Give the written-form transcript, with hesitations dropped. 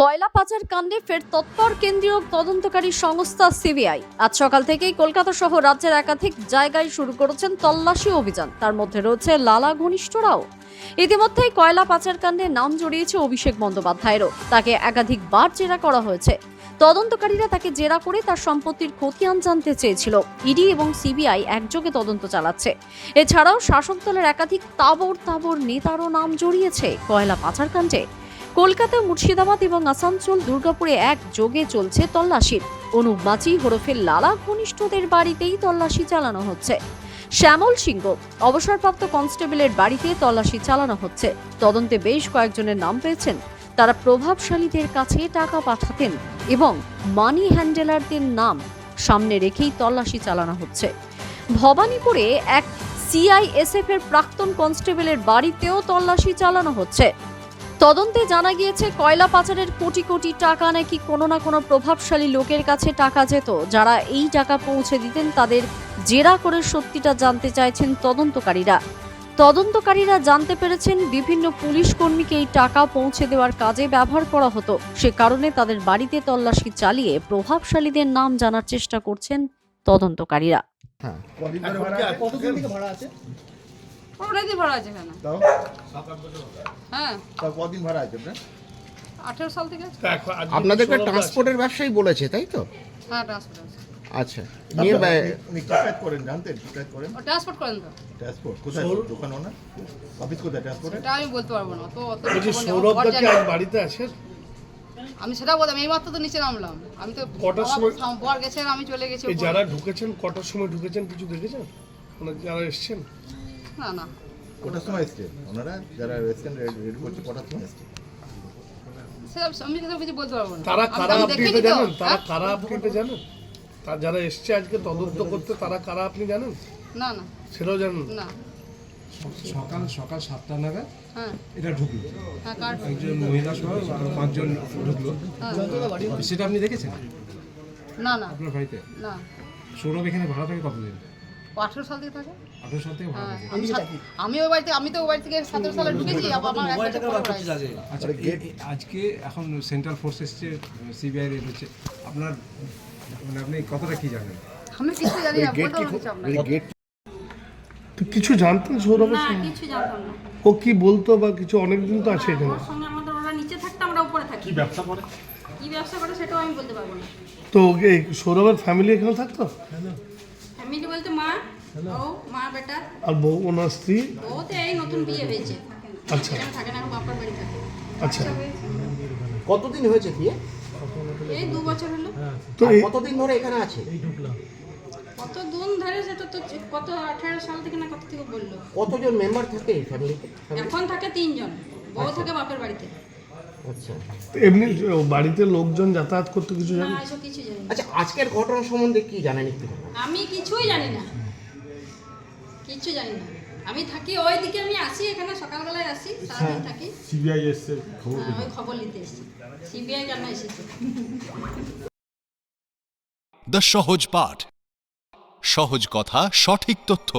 কয়লা পাচার কাণ্ডে ফের তৎপর কেন্দ্রীয় তদন্তকারী সংস্থা সিবিআই আজ সকাল থেকেই কলকাতা সহ রাজ্যের একাধিক জায়গায় শুরু করেছেন তল্লাশি অভিযান। তার মধ্যে রয়েছে লালা ঘনিষ্ঠরাও। ইতিমধ্যেই কয়লা পাচার কাণ্ডে নাম জড়িয়েছে অভিষেক বন্দ্যোপাধ্যায়েরও। তাকে একাধিকবার জেরা করা হয়েছে। তদন্তকারীরা তাকে জেরা করে তার সম্পত্তির খতিয়ান জানতে চেয়েছিল। ইডি এবং সিবিআই একযোগে তদন্ত চালাচ্ছে। এছাড়াও শাসক দলের একাধিক তাবড় নেতারও নাম জড়িয়েছে কয়লা পাচার কাণ্ডে। কলকাতা, মুর্শিদাবাদ এবং আসানসোল, দুর্গাপুরে একযোগে চলছে তল্লাশির। অনুপ মাঝি ওরফে লালা ঘনিষ্ঠদের বাড়িতেই তল্লাশি চালানো হচ্ছে। শ্যামল সিংহ অবসরপ্রাপ্ত কনস্টেবলের বাড়িতে তল্লাশি চালানো হচ্ছে। তদন্তে বেশ কয়েকজনের নাম পেয়েছেন। তারা প্রভাবশালীদের কাছে টাকা পাঠাতেন এবং মানি হ্যান্ডেলারদের নাম সামনে রেখেই তল্লাশি চালানো হচ্ছে। ভবানীপুরে এক সিআইএসএফ এর প্রাক্তন কনস্টেবলের বাড়িতেও তল্লাশি চালানো হচ্ছে। তদন্তে জানা গিয়েছে কয়লা পাচারের কোটি কোটি টাকা নাকি কোনো না কোনো প্রভাবশালী লোকের কাছে টাকা যেত। যারা এই টাকা পৌঁছে দিতেন তাদের জেরা করে সত্যিটা জানতে চাইছেন তদন্তকারীরা জানতে পেরেছেন বিভিন্ন পুলিশ কর্মীকে এই টাকা পৌঁছে দেওয়ার কাজে ব্যবহার করা হতো। সে কারণে তাদের বাড়িতে তল্লাশি চালিয়ে প্রভাবশালীদের নাম জানার চেষ্টা করছেন তদন্তকারীরা। কতদিন থেকে ভাড়া আছে? অনেকদিন ভাড়া আছে এখানে। তাও হ্যাঁ, তাও কদিন ভাড়া আছে আপনার? 18 সাল থেকে আছে। আপনাদেরকে ট্রান্সপোর্টের ব্যবসায়ী বলেছে তাই তো? হ্যাঁ, ট্রান্সপোর্ট আছে। আচ্ছা, আপনি ট্রান্সপোর্ট করেন, জানতেন ট্রান্সপোর্ট করেন? ও ট্রান্সপোর্ট করেন তো? ট্রান্সপোর্ট কোথায় দোকান ওনার? অফিস কোথায় ট্রান্সপোর্টে? এটা আমি বলতে পারবো না। তো অত বলছি সৌরভদা কি আজ বাড়িতে আছেন? আমি সেটা বলতাম, এই মাত্র তো নিচে নামলাম। আমি তো কটার সময়? বর গেছেন, আমি চলে গেছি। এই যারা ঢুকেছেন কটার সময় ঢুকেছেন কিছু দেখেছেন? মানে যারা এসেছেন? না না, কটার সময় এসছে ওনারা? যারা রেস্টুরেন্ট রেডি করছে কটার সময় এসছে? সেটা আমি সেটা কিছু বলতে পারবো না। তারা কারা আমি আপনি দেখিনি এটা তো। জানেন? তারা হ্যাঁ? কারা আপনি এটা জানেন? তা যারা এসছে আজকে তদন্ত করতে তারা কারা আপনি জানেন? না না সেটাও জানেন না। সকাল 7টা নাগাদ হ্যাঁ এটা ঢুকলো, হ্যাঁ, কার? একজন মহিলা সহ আরো 5 জন ঢুকলো। সেটা আপনি দেখেছেন না না আপনার বাড়িতে? না। সৌরভ এখানে ভাড়া থাকে কতদিন? 18 সাল থেকে থাকে। 18 সাল থেকে ভাড়া হ্যাঁ, থাকে। আমি ওই বাড়িতে, আমি তো ওই বাড়ি থেকে 17 সালে ঢুকেছি। আমার এক বছর পরে বাড়ি। আচ্ছা, আজকে এখন সেন্ট্রাল ফোর্স এসছে, সিবিআই রেড হচ্ছে, আপনার মানে আপনি কতটা কি জানেন? আমি কিছু জানি না, বলতে পারবো কিছু আপনাকে। তো কিছু জানতেন সৌরভের না, সঙ্গে? কিছু জানতাম না। ও কি বলতো বা কিছু? অনেকদিন তো আছে এখানে। ওর সঙ্গে আমাদের, ওরা নিচে থাকতো, আমরা উপরে থাকি। কি ব্যবসা করে সেটাও আমি বলতে পারবো না। তো এই সৌরভের ফ্যামিলি এখানে থাকতো? ফ্যামিলি বলতে মা, ও মা বেটা, আর বউ, ওনার স্ত্রী? ও তো এই নতুন বিয়ে হয়েছে। আচ্ছা এখানে থাকে না, এখন বাপের বাড়ি থাকে। আচ্ছা। কতদিন হয়েছে বিয়ে? এই 2 বছর হলো। তো আর এই কতদিন ধরে এখানে আছে? কত দিন ধরে সেটা তো কত 18 সাল থেকে না কত থেকে বললো। কতজন মেম্বার থাকে এই ফ্যামিলিতে? এখন থাকে 3 জন, বউ থাকে বাপের বাড়িতে। আচ্ছা এমনি বাড়িতে লোকজন যাতায়াত করতে কিছু না, জানেন? এসব কিছু জানি না। আচ্ছা, আজকের ঘটনা সম্বন্ধে কি জানেন একটু? আমি কিছুই জানি না, কিচ্ছু জানি না। আমি থাকি ওইদিকে, আমি আসি এখানে সকালবেলায় আসি, সারাদিন থাকি। সিবিআই এসছে খবর হ্যাঁ, ওই খবর নিতে এসেছি। সিবিআই কেন এসেছে? দ্য সহজ পাঠ, সহজ কথা, সঠিক তথ্য।